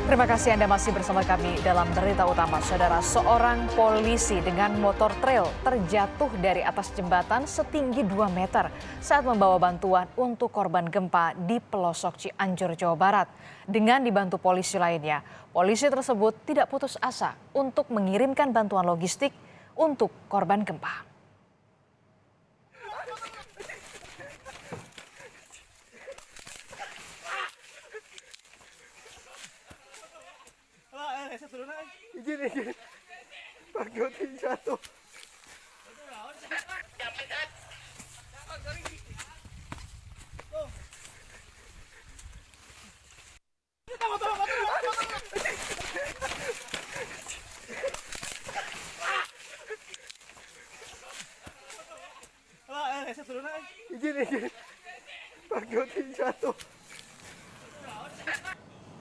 Terima kasih Anda masih bersama kami dalam berita utama. Saudara, seorang polisi dengan motor trail terjatuh dari atas jembatan setinggi 2 meter saat membawa bantuan untuk korban gempa di pelosok Cianjur, Jawa Barat. Dengan dibantu polisi lainnya, polisi tersebut tidak putus asa untuk mengirimkan bantuan logistik untuk korban gempa. Izin. Pak Joti jatuh. Izin. Pak Joti jatuh.